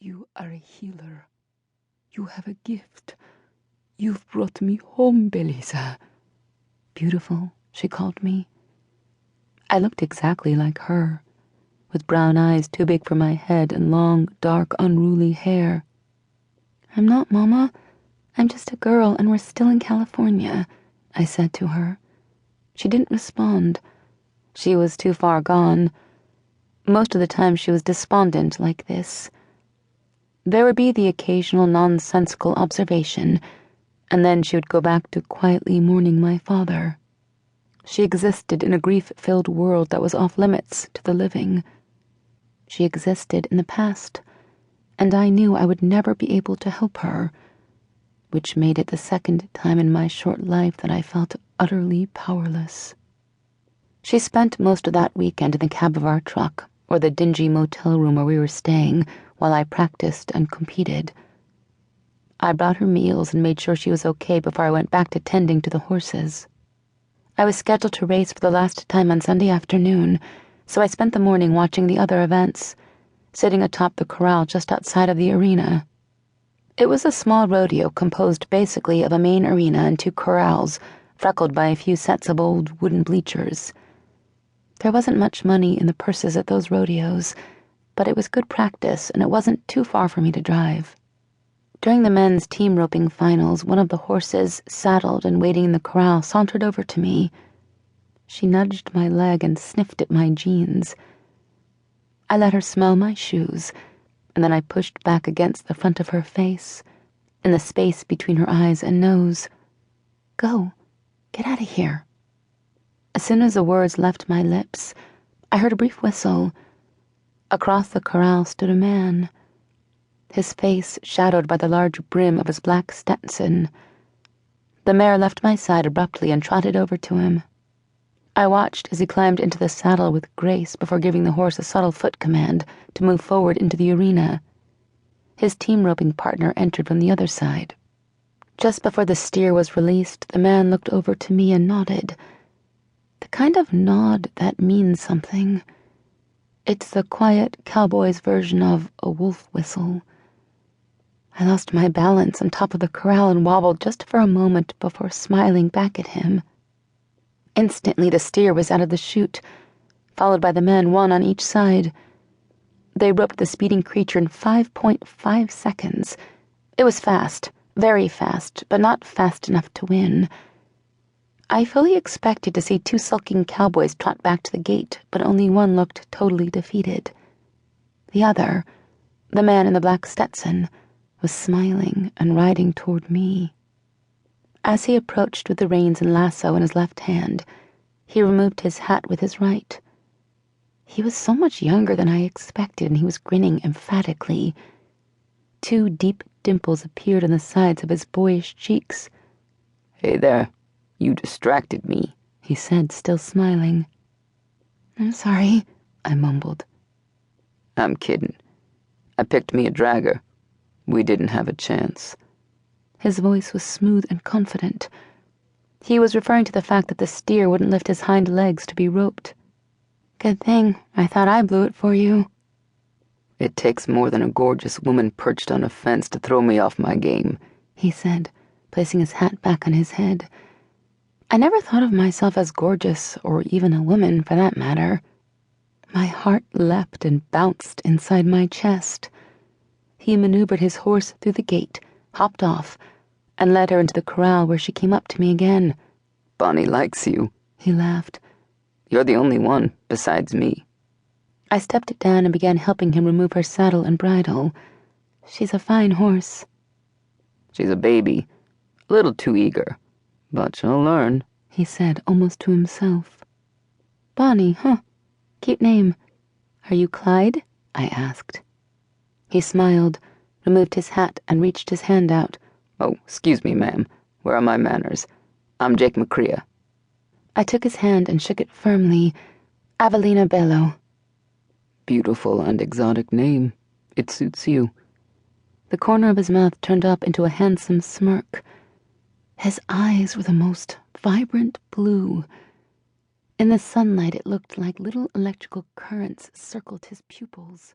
You are a healer. You have a gift. You've brought me home, Belisa. Beautiful, she called me. I looked exactly like her, with brown eyes too big for my head and long, dark, unruly hair. I'm not, Mama. I'm just a girl, and we're still in California, I said to her. She didn't respond. She was too far gone. Most of the time she was despondent like this. There would be the occasional nonsensical observation, and then she would go back to quietly mourning my father. She existed in a grief-filled world that was off-limits to the living. She existed in the past, and I knew I would never be able to help her, which made it the second time in my short life that I felt utterly powerless. She spent most of that weekend in the cab of our truck, or the dingy motel room where we were staying, while I practiced and competed. I brought her meals and made sure she was okay before I went back to tending to the horses. I was scheduled to race for the last time on Sunday afternoon, so I spent the morning watching the other events, sitting atop the corral just outside of the arena. It was a small rodeo composed basically of a main arena and two corrals, freckled by a few sets of old wooden bleachers. There wasn't much money in the purses at those rodeos, but it was good practice, and it wasn't too far for me to drive. During the men's team roping finals, one of the horses, saddled and waiting in the corral, sauntered over to me. She nudged my leg and sniffed at my jeans. I let her smell my shoes, and then I pushed back against the front of her face, in the space between her eyes and nose. Go. Get out of here. As soon as the words left my lips, I heard a brief whistle. Across the corral stood a man, his face shadowed by the large brim of his black Stetson. The mare left my side abruptly and trotted over to him. I watched as he climbed into the saddle with grace before giving the horse a subtle foot command to move forward into the arena. His team roping partner entered from the other side. Just before the steer was released, the man looked over to me and nodded. The kind of nod that means something. It's the quiet cowboy's version of a wolf whistle. I lost my balance on top of the corral and wobbled just for a moment before smiling back at him. Instantly the steer was out of the chute, followed by the men, one on each side. They roped the speeding creature in 5.5 seconds. It was fast, very fast, but not fast enough to win. I fully expected to see two sulking cowboys trot back to the gate, but only one looked totally defeated. The other, the man in the black Stetson, was smiling and riding toward me. As he approached with the reins and lasso in his left hand, he removed his hat with his right. He was so much younger than I expected, and he was grinning emphatically. Two deep dimples appeared on the sides of his boyish cheeks. "Hey there. You distracted me," he said, still smiling. "I'm sorry," I mumbled. "I'm kidding. I picked me a dragger. We didn't have a chance." His voice was smooth and confident. He was referring to the fact that the steer wouldn't lift his hind legs to be roped. "Good thing. I thought I blew it for you." "It takes more than a gorgeous woman perched on a fence to throw me off my game," he said, placing his hat back on his head. I never thought of myself as gorgeous, or even a woman, for that matter. My heart leapt and bounced inside my chest. He maneuvered his horse through the gate, hopped off, and led her into the corral where she came up to me again. "Bonnie likes you," he laughed. "You're the only one, besides me." I stepped down and began helping him remove her saddle and bridle. She's a fine horse. "She's a baby, a little too eager, but she'll learn," he said, almost to himself. "Bonnie, huh? Cute name. Are you Clyde?" I asked. He smiled, removed his hat, and reached his hand out. "Oh, excuse me, ma'am. Where are my manners? I'm Jake McCrea." I took his hand and shook it firmly. Avelina Belo. "Beautiful and exotic name. It suits you." The corner of his mouth turned up into a handsome smirk. His eyes were the most vibrant blue. In the sunlight, it looked like little electrical currents circled his pupils.